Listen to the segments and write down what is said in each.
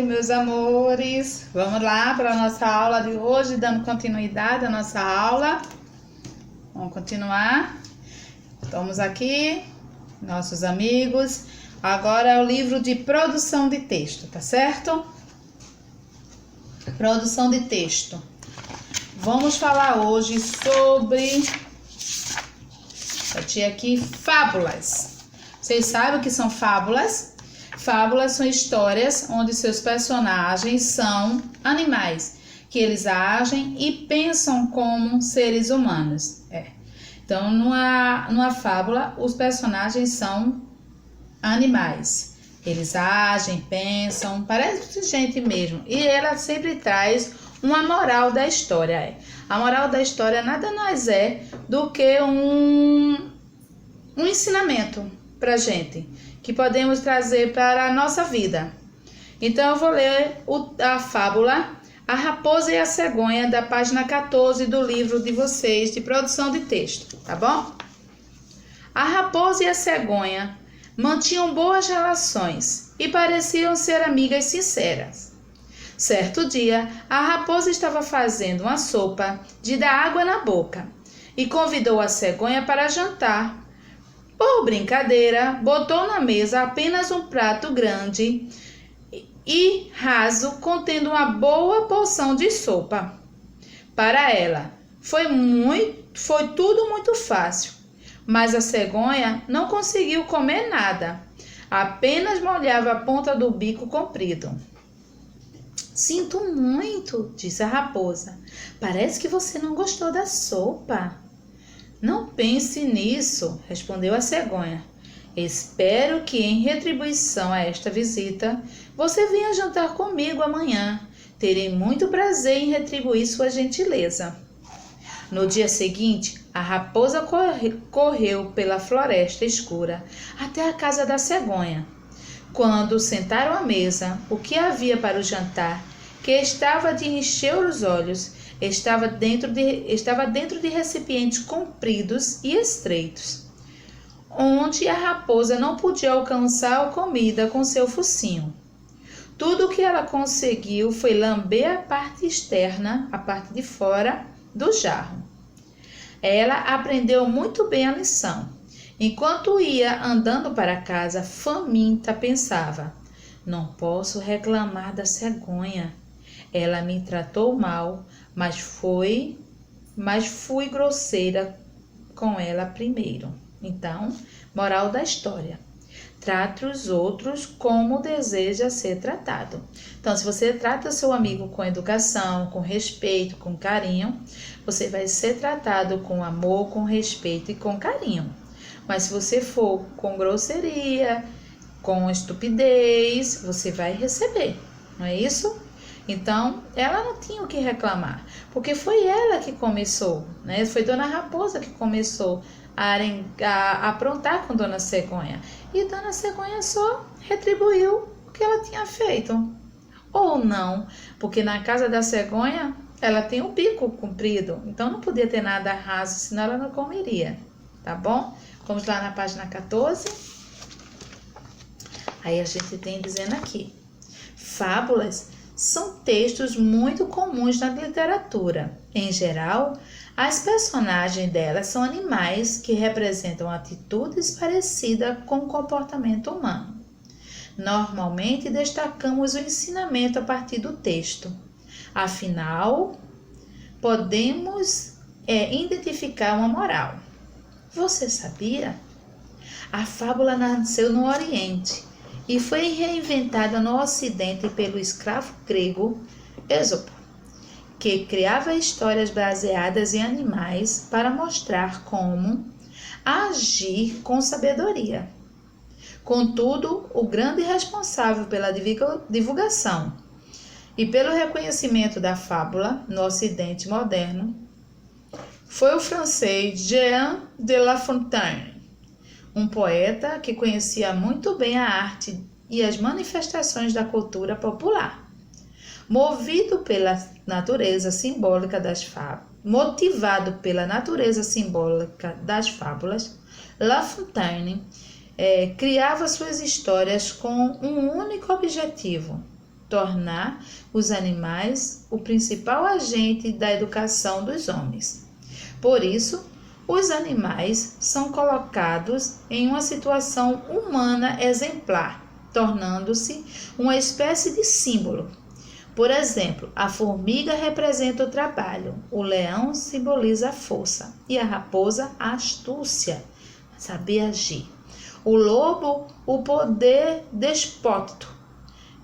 meus amores, vamos lá para a nossa aula de hoje, dando continuidade à nossa aula. Vamos continuar. Estamos aqui, nossos amigos. Agora é o livro de produção de texto, tá certo? Produção de texto. Vamos falar hoje sobre, eu tinha aqui, fábulas. Vocês sabem o que são fábulas? Fábulas são histórias onde seus personagens são animais, que eles agem e pensam como seres humanos. Então, numa fábula, os personagens são animais. Eles agem, pensam, parece gente mesmo. E ela sempre traz uma moral da história. A moral da história nada mais é do que um ensinamento pra gente, que podemos trazer para a nossa vida. Então eu vou ler a fábula A Raposa e a Cegonha, da página 14 do livro de vocês de produção de texto, tá bom? A raposa e a cegonha mantinham boas relações e pareciam ser amigas sinceras. Certo dia, a raposa estava fazendo uma sopa de dar água na boca e convidou a cegonha para jantar. Por brincadeira, botou na mesa apenas um prato grande e raso contendo uma boa porção de sopa. Para ela, foi tudo muito fácil, mas a cegonha não conseguiu comer nada, apenas molhava a ponta do bico comprido. Sinto muito, disse a raposa. Parece que você não gostou da sopa. Não pense nisso, respondeu a cegonha. Espero que, em retribuição a esta visita, você venha jantar comigo amanhã. Terei muito prazer em retribuir sua gentileza. No dia seguinte, a raposa correu pela floresta escura até a casa da cegonha. Quando sentaram à mesa, o que havia para o jantar, que estava de encher os olhos, estava dentro de recipientes compridos e estreitos, onde a raposa não podia alcançar a comida com seu focinho. Tudo o que ela conseguiu foi lamber a parte externa, a parte de fora do jarro. Ela aprendeu muito bem a lição. Enquanto ia andando para casa, faminta, pensava: não posso reclamar da cegonha. Ela me tratou mal, mas fui grosseira com ela primeiro. Então, moral da história: trate os outros como deseja ser tratado. Então, se você trata seu amigo com educação, com respeito, com carinho, você vai ser tratado com amor, com respeito e com carinho. Mas se você for com grosseria, com estupidez, você vai receber, não é isso? Então, ela não tinha o que reclamar, porque foi ela que começou, né? Foi Dona Raposa que começou a aprontar com Dona Cegonha. E Dona Cegonha só retribuiu o que ela tinha feito. Ou não, porque na casa da cegonha, ela tem o bico comprido, então não podia ter nada raso, senão ela não comeria, tá bom? Vamos lá na página 14. Aí a gente tem dizendo aqui: fábulas são textos muito comuns na literatura. Em geral, as personagens delas são animais que representam atitudes parecidas com o comportamento humano. Normalmente, destacamos o ensinamento a partir do texto. Afinal, podemos identificar uma moral. Você sabia? A fábula nasceu no Oriente e foi reinventada no Ocidente pelo escravo grego Ésopo, que criava histórias baseadas em animais para mostrar como agir com sabedoria. Contudo, o grande responsável pela divulgação e pelo reconhecimento da fábula no Ocidente moderno foi o francês Jean de La Fontaine, um poeta que conhecia muito bem a arte e as manifestações da cultura popular. Motivado pela natureza simbólica das fábulas, La Fontaine criava suas histórias com um único objetivo: tornar os animais o principal agente da educação dos homens. Por isso, os animais são colocados em uma situação humana exemplar, tornando-se uma espécie de símbolo. Por exemplo, a formiga representa o trabalho, o leão simboliza a força e a raposa a astúcia, saber agir. O lobo, o poder despótico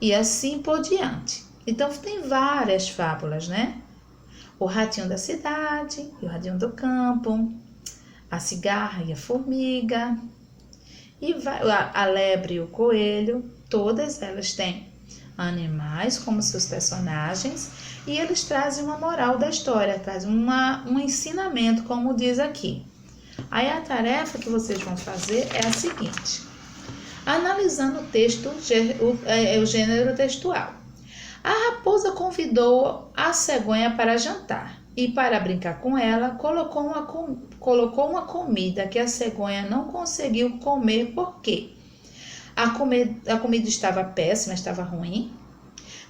e assim por diante. Então tem várias fábulas, né? O ratinho da cidade e o ratinho do campo, a cigarra e a formiga, e a lebre e o coelho, todas elas têm animais como seus personagens e eles trazem uma moral da história, trazem um ensinamento, como diz aqui. Aí a tarefa que vocês vão fazer é a seguinte: analisando o texto, o gênero textual. A raposa convidou a cegonha para jantar e, para brincar com ela, colocou uma comida que a cegonha não conseguiu comer porque a comida estava péssima, estava ruim,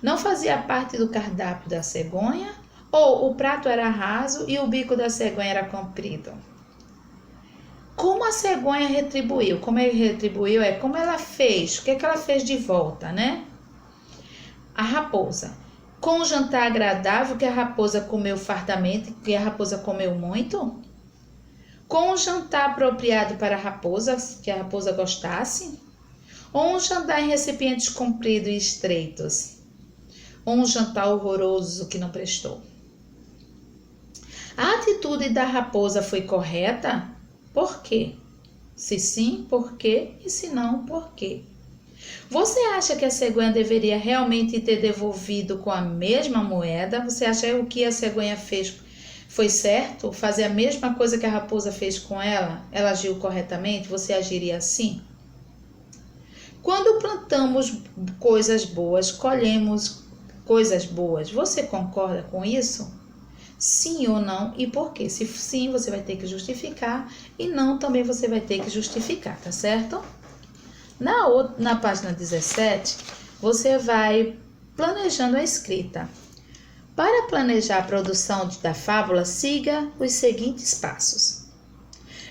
não fazia parte do cardápio da cegonha, ou o prato era raso e o bico da cegonha era comprido. Como a cegonha retribuiu? Como ele retribuiu é como ela fez, o que ela fez de volta, né? A raposa, com um jantar agradável que a raposa comeu fartamente, que a raposa comeu muito, com um jantar apropriado para a raposa, que a raposa gostasse, ou um jantar em recipientes compridos e estreitos, ou um jantar horroroso que não prestou. A atitude da raposa foi correta? Por quê? Se sim, por quê? E se não, por quê? Você acha que a cegonha deveria realmente ter devolvido com a mesma moeda? Você acha que o que a cegonha fez foi certo? Fazer a mesma coisa que a raposa fez com ela? Ela agiu corretamente? Você agiria assim? Quando plantamos coisas boas, colhemos coisas boas. Você concorda com isso? Sim ou não e por quê? Se sim, você vai ter que justificar e não também você vai ter que justificar, tá certo? Na página 17, você vai planejando a escrita. Para planejar a produção da fábula, siga os seguintes passos.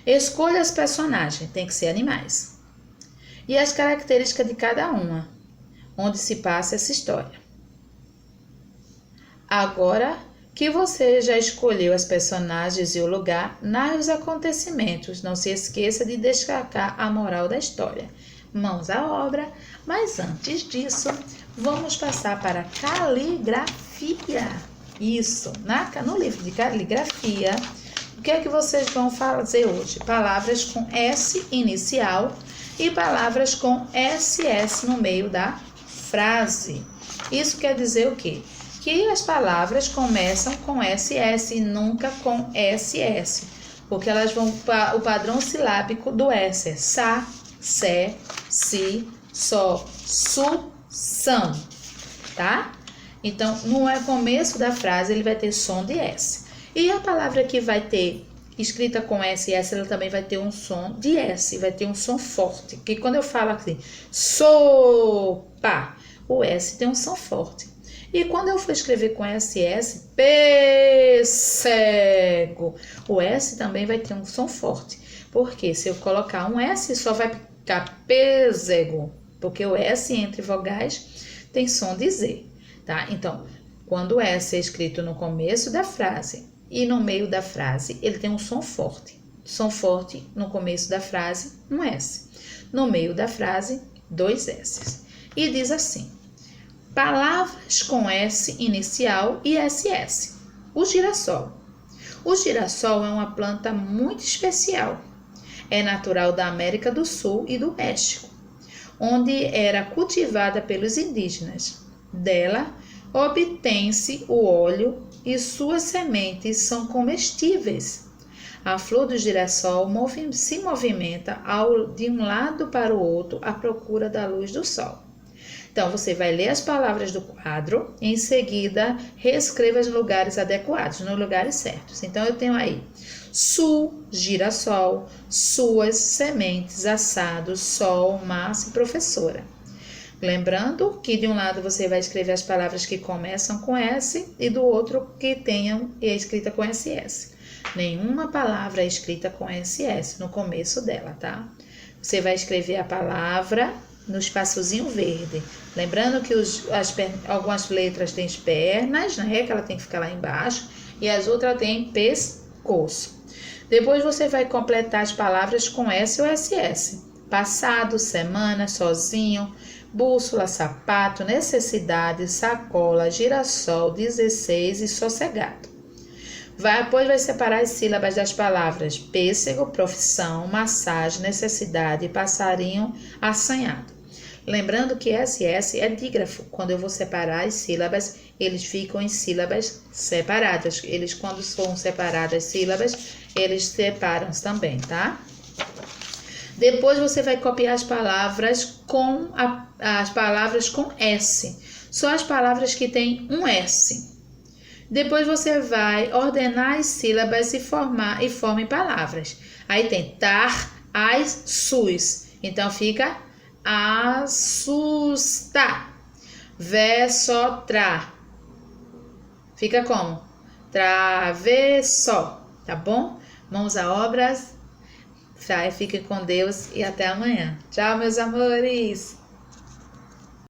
Escolha os personagens, tem que ser animais, e as características de cada uma, onde se passa essa história. Agora que você já escolheu as personagens e o lugar, narre os acontecimentos. Não se esqueça de destacar a moral da história. Mãos à obra, mas antes disso, vamos passar para a caligrafia. Isso, no livro de caligrafia, o que é que vocês vão fazer hoje? Palavras com S inicial e palavras com SS no meio da frase. Isso quer dizer o quê? Que as palavras começam com SS e nunca com SS, porque elas vão para o padrão silábico do S, é sa, sé, si, só, su, são, tá? Então, no começo da frase, ele vai ter som de S. E a palavra que vai ter escrita com SS, ela também vai ter um som de S, vai ter um som forte. Que quando eu falo assim, sopa, o S tem um som forte. E quando eu for escrever com SS, pêssego, o S também vai ter um som forte. Porque se eu colocar um S, só vai ficar pêssego, porque o S entre vogais tem som de Z, tá? Então, quando o S é escrito no começo da frase e no meio da frase, ele tem um som forte. Som forte no começo da frase, um S. No meio da frase, dois S. E diz assim: palavras com S inicial e SS. O girassol. O girassol é uma planta muito especial. É natural da América do Sul e do México, onde era cultivada pelos indígenas. Dela obtém-se o óleo e suas sementes são comestíveis. A flor do girassol se movimenta de um lado para o outro à procura da luz do sol. Então, você vai ler as palavras do quadro, em seguida, reescreva os lugares adequados, nos lugares certos. Então, eu tenho aí sul, girassol, suas, sementes, assado, sol, massa e professora. Lembrando que de um lado você vai escrever as palavras que começam com S e do outro que tenham e é escrita com SS. Nenhuma palavra é escrita com SS no começo dela, tá? Você vai escrever a palavra no espaçozinho verde. Lembrando que algumas letras têm pernas, né? Que ela tem que ficar lá embaixo. E as outras têm pescoço. Depois você vai completar as palavras com S ou SS. Passado, semana, sozinho, bússola, sapato, necessidade, sacola, girassol, 16 e sossegado. Depois vai separar as sílabas das palavras pêssego, profissão, massagem, necessidade, passarinho, assanhado. Lembrando que SS é dígrafo. Quando eu vou separar as sílabas, eles ficam em sílabas separadas. Eles, quando são separadas as sílabas, eles separam-se também, tá? Depois você vai copiar as palavras com S. Só as palavras que têm um S. Depois você vai ordenar as sílabas e forma em palavras. Aí tem tar, as, sus. Então fica assustar. Tra. Fica como? Travessó. Tá bom? Mãos à obras. Fiquem com Deus e até amanhã. Tchau, meus amores!